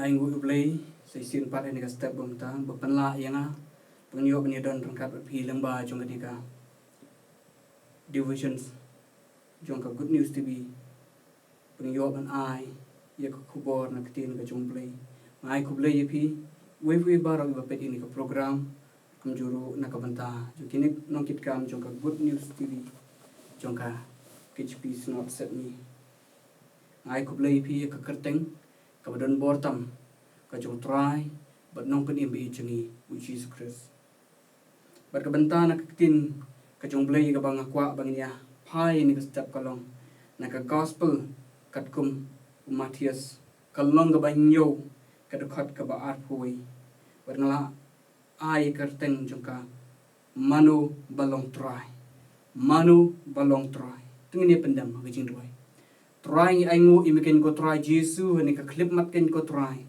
ai U Blei seisin pat ni ka step bumta bapanla yanga pengyo penyedon rangkat pi lengba jong ketika Devotionals jong ka Good News TV pengyo ban ai ya ka khubor na Ktien ka jong Blei ai ku Blei pi we barang ba pet ini ka program kumjuru na ka banta jo kini nongkit kam jong ka Good News TV jong ka KJP Synod Sepngi ai ku Blei pi ka kyrteng ka badon bortam ka jong try but nong kan imbi jengi U Khrist bat ka banta na Ktien ka jong Blei ka bang akwa bangnya pai ni ka step kalong na ka gospel kat kum Mathaios kalong ka banyo ka dekat ka ba arpui bat ngala ai kyrteng jong ka manu balong try tingni pendam ka jing duai try ai ngu imikin ko try Jisu ni ka clip mat ken ko try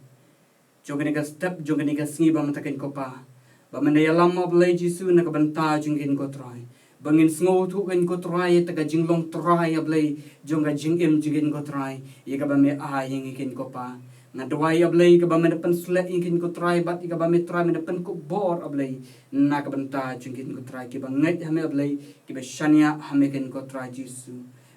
jong ni ka step jong ni ka sngi ba mataken ko pa ba mandaya lama Blei Jisu na ka banta jong ken ko try bangin sngo tu ken ko try ta ka jinglong try Blei jong ka jingim jing ko try ye ka ba me ai yang ken ko pa na dwai Blei ka ba me pen slek ken ko try bat ka ba me try me pen ko bor Blei na ka banta jong ken ko try ki ba ngai hame Blei ki ba shania hame ken ko try Jisu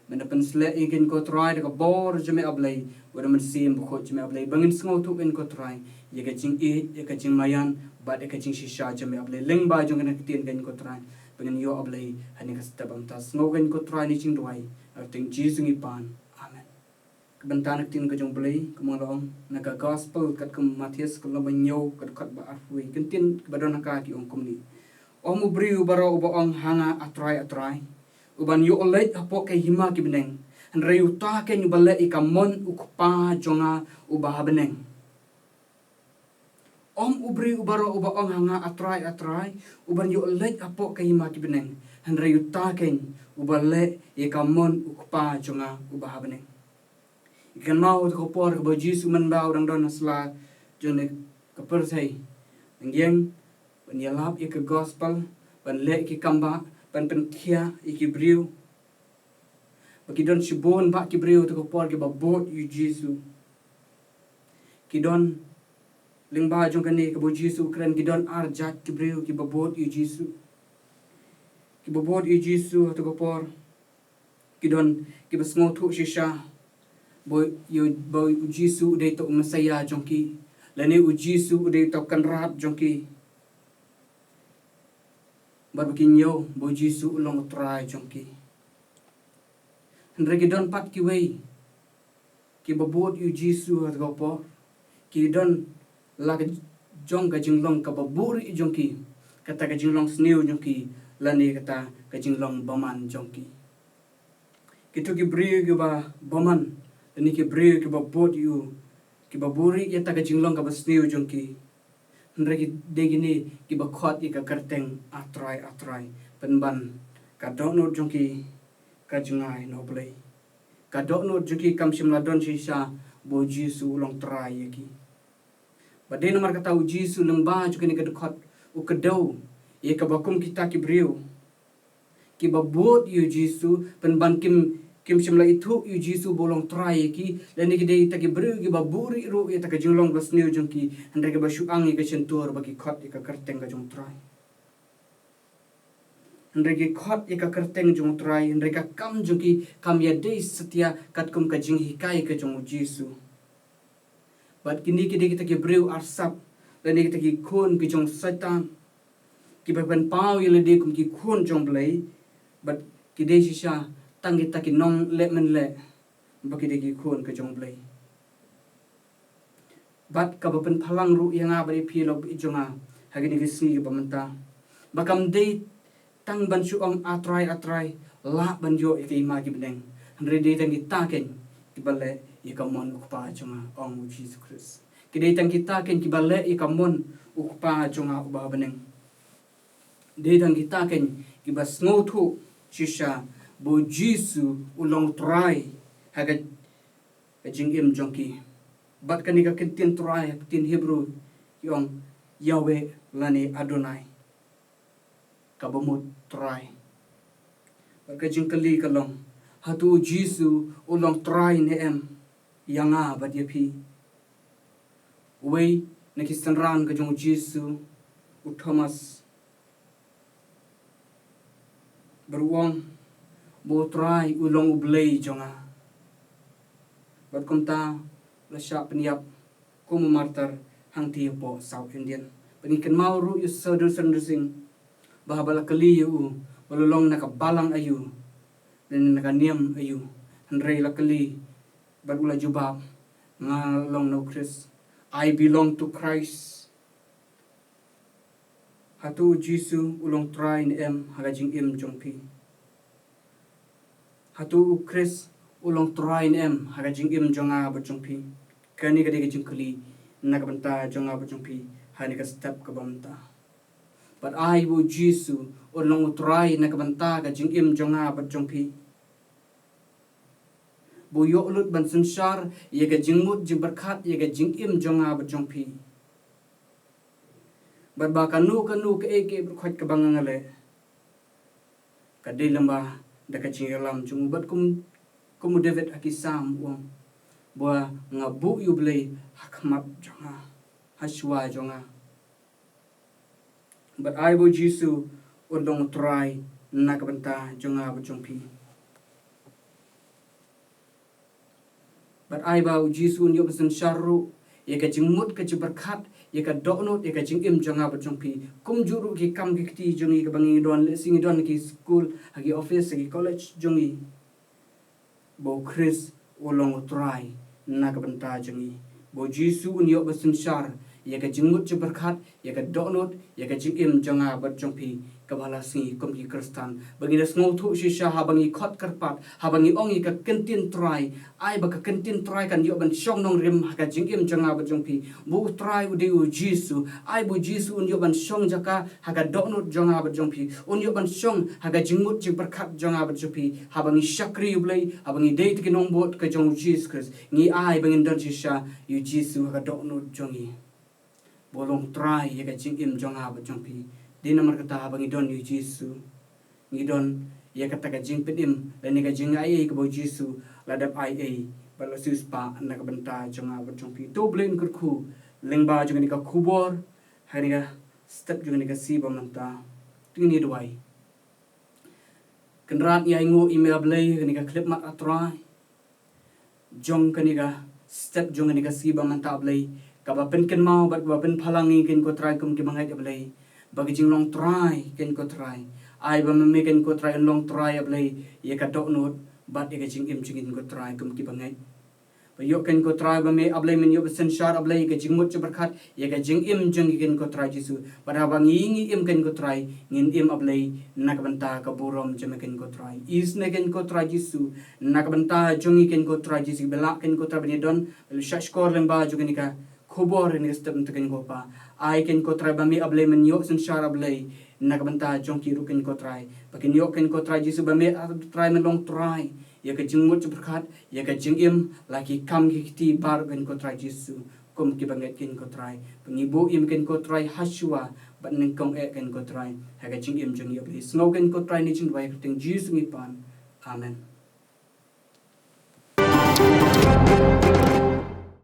menapan slek ikin ko try ka bor jeme Blei wala mynsiem ko jeme Blei bangin sngo tu ken ko try ye ka jing ye ka jing mayan bat ka jing shisha jeme Blei lengba jong na Ktien ken ko try bangin yo Blei hani ka stabam ta sngo ken ko try ni jing duai arting Jisu ngi pan amen kebentan Ktien ka jong Blei kumolong na ka gospel kat kum Mathaios ko labanyo kat kat ba arfui Ktien badon ka ki ong kumni omu briu baro uba ong hanga atrai uban yu olet apo kay hima ki beneng han rayu ta ken bale ikamon ukpa jonga uba beneng ubri ubaro uba ong hanga atrai uban yu olet apo kay hima ki beneng han rayu ta ken ubale ikamon ukpa jonga uba beneng ikan mau ko por ko Jisu man ba dang don asla jone ka persai ngyeng ban yalap ik gospel ban le ki kamba ban pentia ikibriu bakidon sibon ba kibriu to por ke babot U Jisu kidon lingba jong kani ke bo Jisu kren kidon arjat kibriu ki babot U Jisu to por kidon ki basngo thu shisha boy U Jisu de to masaya jongki lani U Jisu de to kan rap jongki barbakinyo bo Jisu long try jongki Andre kidon pat ki wei ki babot U Jisu at gopo ki don lag jong ka jinglong ka baburi jongki kata ka jinglong sneu jongki lani kata ka jinglong baman jongki kitu ki bri ki ba baman lani ki bri ki babot U ki baburi yata ka jinglong ka basneu jongki Andre ki degini ki bakhot ka kyrteng atrai penban ka donut jongki ka jungai no Blei ka donut jongki kam simladon sisa bo Jisu long try yaki bade nomor kata U Jisu lengba jongki ka dekhot u kedau ye ka bakum kita ki briu ki babot U Jisu penban kim simla itu U Jisu bolong try yaki leni ki dei ta ki briu ki baburi ru ye ta ka jinglong basneu jongki andre ka basuang ye ka sentur bagi khot ka kyrteng ka jong try andre ki khot ye ka kyrteng jong try andre ka kam jongki kam ya dei setia kat kum ka jing hikai ka jong Jisu bat kini ki dei kita ki briu arsap leni kita ki khon ki jong satan ki ban pau ye le dei kum ki khon jong Blei bat ki dei sisa tang kita ki nong le men le baki de ki khon ka jong Blei bat ka bapen phalang ru yang abri philo ijonga hagini ki sni ba manta bakam de tang ban su ong atrai la ban yo ki ma ki beneng andre de tang kita ken ki bale i kamon ukpa jonga ong U Jisu Khrist ki de tang kita ken ki bale i kamon ukpa jonga uba beneng de tang kita ken ki bas ngotu shisha bo Jisu ulong try haga jingim jongki bat kani ka Ktien try Ktien Hebrew yong Yahweh lani Adonai ka bomut try bat ka jingkali kalong hatu Jisu ulong try ne em yanga bat yapi iwei na kisanran ka jong Jisu u Thomas beruang bo try ulong U Blei jonga bat kumta la sya peniap kumu martar hang ti po South Indian penikan mau ru yu sodur sing bahabala kali yu balulong nakabalang ayu dan nakaniam ayu handrei la kali bagula jubab ngalong no Khrist. I belong to Christ. Hatu Jisu ulong try ni haga jingim jongpi. Hatu U Khrist ulong try ni haga jingim jonga bajongpi. Kani kadi ka jingkali nakabanta jonga bajongpi hani ka step ka bamta. But I U Jisu ulong try nakabanta ka jingim jonga bajongpi. Bu yo'lut ban sensar ye ka jingmut jiberkat ye ka jingim jonga bajongpi. But ba kanu ke eke berkhot ka bangangale. Ka dilamba da ka jingalam jung bat kum David akisam uang. Bua ngabu U Blei hakmat jonga haswa jonga. But I Bu Jisu undong try nakabanta jonga bajongpi. But I bau Jisu nyo besen syaru ye ka jingmut ka jiberkat ye ka doknot ye ka jingim jonga bajongpi kum juru ki kam ki kti jongi ka bangi don singi don ki school hagi office hagi college jongi bo Khrist ulong try nakabanta jongi bo Jisu nyo besen syar ye ka jingmut jiberkat ye ka doknot ye ka jingim jonga bajongpi kabala singi kum ki Kristan bagi das ngotu shisha habangi khot karpat habangi ongi ka kentin try ai ba ka kentin try kan yo ban shong nong rim ka jingim jonga bajongpi bu try u de U Jisu ai Bu Jisu un yo ban shong jaka haga doknot jonga bajongpi un yo ban shong haga jingmut jiberkat jonga bajongpi habangi syakri U Blei habangi date ki nong bot ka jong Jesus Christ ngi ai bangin don shisha U Jisu haga doknot jongi bolong try ye ka jingim jonga bajongpi di nomor kata bangi don U Jisu ngidon ya kata ka jing pedim dan ni ka jing ai ka bo Jisu ladap ai bala suspa na ka benta jonga bajongpi to blame kurku lengba jonga ni ka kubor hari ka step jonga ni ka si bamanta tingni duai kenrat ya ingo email Blei ni ka clip mat atra jong ka ni ka step jonga ni ka si bamanta Blei ka ba pen ken mau bat ba pen phalangi ken ko try kum ki mangai Blei bagi jing long try ken ko try ai ba me ken ko try long try Blei ye ka dok not bat ye ka jing im jingin ko try kum ki bangai ba yo ken ko try ba me Blei men yo besen shar Blei ka jing mut berkat ye ka jing im jing ken ko try Jisu pada bang ngi im ken ko try ngin im Blei nak banta ka burom jeme ken ko try is ne ken ko try Jisu nak banta jungi ken ko try Jisu belak ken ko try ben don shash kor lemba jugani ka khubor ni step ken ko pa ai ken ko try ba me Blei men yo sen shar Blei nakabanta jong ki rukin ko try pakin yo ken ko try Jisu ba me try men long try ya ka jingmut berkat ya ka jingim laki kam ki ti bar ken ko try Jisu kum ki banget ken ko try pengibu im ken ko try haswa ba neng kong e ken ko try ha ka jingim jong yo please ngau ken ko try ni jing wai kyrteng Jisu ngi pan amen